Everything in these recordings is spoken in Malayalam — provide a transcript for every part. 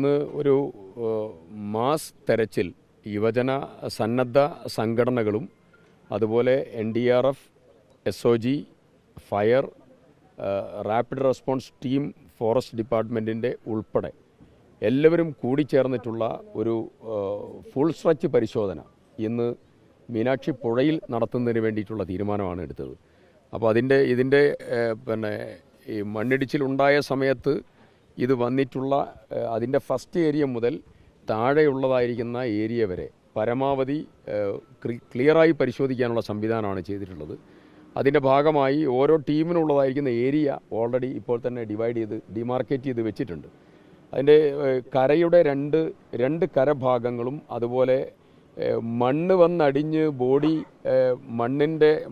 ഇന്ന് ഒരു മാസ് തെരച്ചിൽ യുവജന സന്നദ്ധ സംഘടനകളും അതുപോലെ NDRF, SOG, fire, rapid response team, forest ഡിപ്പാർട്ട്മെൻറ്റിൻ്റെ ഉൾപ്പെടെ എല്ലാവരും കൂടിച്ചേർന്നിട്ടുള്ള ഒരു ഫുൾ സ്ട്രെച്ച് പരിശോധന ഇന്ന് മീനാക്ഷി പുഴയിൽ നടത്തുന്നതിന് വേണ്ടിയിട്ടുള്ള തീരുമാനമാണ് എടുത്തത്. അപ്പോൾ ഇതിൻ്റെ ഈ മണ്ണിടിച്ചിലുണ്ടായ സമയത്ത് ഇത് വന്നിട്ടുള്ള അതിൻ്റെ ഫസ്റ്റ് ഏരിയ മുതൽ താഴെയുള്ളതായിരിക്കുന്ന ഏരിയ വരെ പരമാവധി ക്ലിയറായി പരിശോധിക്കാനുള്ള സംവിധാനമാണ് ചെയ്തിട്ടുള്ളത്. അതിൻ്റെ ഭാഗമായി ഓരോ ടീമിനുള്ളതായിരിക്കുന്ന ഏരിയ ഓൾറെഡി ഇപ്പോൾ തന്നെ ഡിമാർക്കേറ്റ് ചെയ്ത് വെച്ചിട്ടുണ്ട്. അതിൻ്റെ കരയുടെ രണ്ട് കരഭാഗങ്ങളും അതുപോലെ മണ്ണ് വന്നടിഞ്ഞ്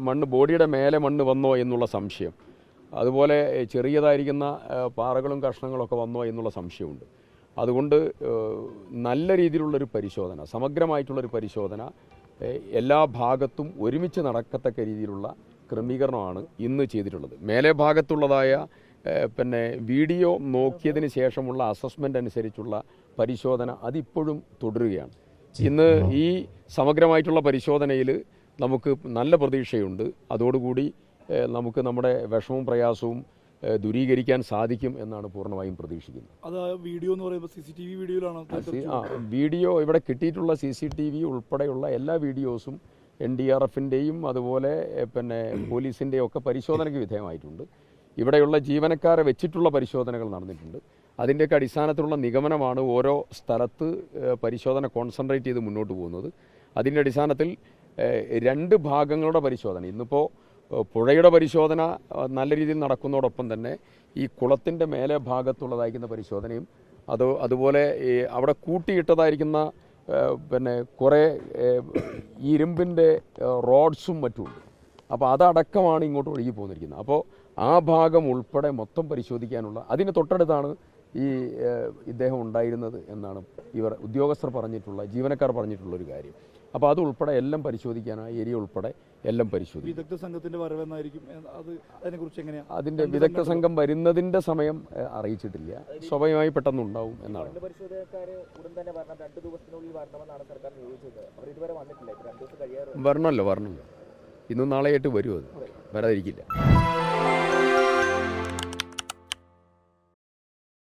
മണ്ണ് ബോഡിയുടെ മേലെ മണ്ണ് വന്നോ എന്നുള്ള സംശയം, അതുപോലെ ചെറിയതായിരിക്കുന്ന പാറകളും കഷ്ണങ്ങളൊക്കെ വന്നോ എന്നുള്ള സംശയമുണ്ട്. അതുകൊണ്ട് നല്ല രീതിയിലുള്ളൊരു പരിശോധന, സമഗ്രമായിട്ടുള്ളൊരു പരിശോധന എല്ലാ ഭാഗത്തും ഒരുമിച്ച് നടക്കത്തക്ക രീതിയിലുള്ള ക്രമീകരണമാണ് ഇന്ന് ചെയ്തിട്ടുള്ളത്. മേലെ ഭാഗത്തുള്ളതായ വീഡിയോ നോക്കിയതിന് ശേഷമുള്ള അസസ്മെൻ്റ് അനുസരിച്ചുള്ള പരിശോധന അതിപ്പോഴും തുടരുകയാണ്. ഇന്ന് ഈ സമഗ്രമായിട്ടുള്ള പരിശോധനയിൽ നമുക്ക് നല്ല പ്രതീക്ഷയുണ്ട്. അതോടുകൂടി നമുക്ക് നമ്മുടെ വിഷമവും പ്രയാസവും ദൂരീകരിക്കാൻ സാധിക്കും എന്നാണ് പൂർണ്ണമായും പ്രതീക്ഷിക്കുന്നത്. അത് വീഡിയോ എന്ന് പറയുമ്പോൾ CCTV വീഡിയോയിലാണോ? വീഡിയോ ഇവിടെ കിട്ടിയിട്ടുള്ള CCTV ഉൾപ്പെടെയുള്ള എല്ലാ വീഡിയോസും NDRFിൻ്റെയും അതുപോലെ പോലീസിൻ്റെയും ഒക്കെ പരിശോധനയ്ക്ക് വിധേയമായിട്ടുണ്ട്. ഇവിടെയുള്ള ജീവനക്കാരെ വെച്ചിട്ടുള്ള പരിശോധനകൾ നടന്നിട്ടുണ്ട്. അതിൻ്റെയൊക്കെ അടിസ്ഥാനത്തിലുള്ള നിഗമനമാണ് ഓരോ സ്ഥലത്ത് പരിശോധന കോൺസെൻട്രേറ്റ് ചെയ്ത് മുന്നോട്ട് പോകുന്നത്. അതിൻ്റെ അടിസ്ഥാനത്തിൽ രണ്ട് ഭാഗങ്ങളുടെ പരിശോധന, ഇന്നിപ്പോൾ പുഴയുടെ പരിശോധന നല്ല രീതിയിൽ നടക്കുന്നതോടൊപ്പം തന്നെ ഈ കുളത്തിൻ്റെ മേലെ ഭാഗത്തുള്ളതായിരിക്കുന്ന പരിശോധനയും അതുപോലെ അവിടെ കൂട്ടിയിട്ടതായിരിക്കുന്ന കുറേ ഇരുമ്പിൻ്റെ റോഡ്സും മറ്റുമുണ്ട്. അപ്പോൾ അതടക്കമാണ് ഇങ്ങോട്ട് ഒഴുകി പോന്നിരിക്കുന്നത്. അപ്പോൾ ആ ഭാഗം ഉൾപ്പെടെ മൊത്തം പരിശോധിക്കാനുള്ള, അതിന് തൊട്ടടുത്താണ് ഇദ്ദേഹം ഉണ്ടായിരുന്നത് എന്നാണ് ഉദ്യോഗസ്ഥർ പറഞ്ഞിട്ടുള്ള, ജീവനക്കാർ പറഞ്ഞിട്ടുള്ളൊരു കാര്യം. അപ്പോൾ അതുൾപ്പെടെ എല്ലാം പരിശോധിക്കാനാണ്, ഏരിയ ഉൾപ്പെടെ എല്ലാം പരിശോധിക്കും. വിദഗ്ധ സംഘത്തിൻ്റെ വരവെന്നായിരിക്കും, അതിനെക്കുറിച്ച് എങ്ങനെയാണ്? അതിൻ്റെ വിദഗ്ധ സംഘം വരുന്നതിൻ്റെ സമയം അറിയിച്ചിട്ടില്ല, സ്വാഭാവികമായി പെട്ടെന്നുണ്ടാവും എന്നാണ്. വരണമല്ലോ, ഇന്നും നാളെയായിട്ട് വരും, അത് വരാതിരിക്കില്ല.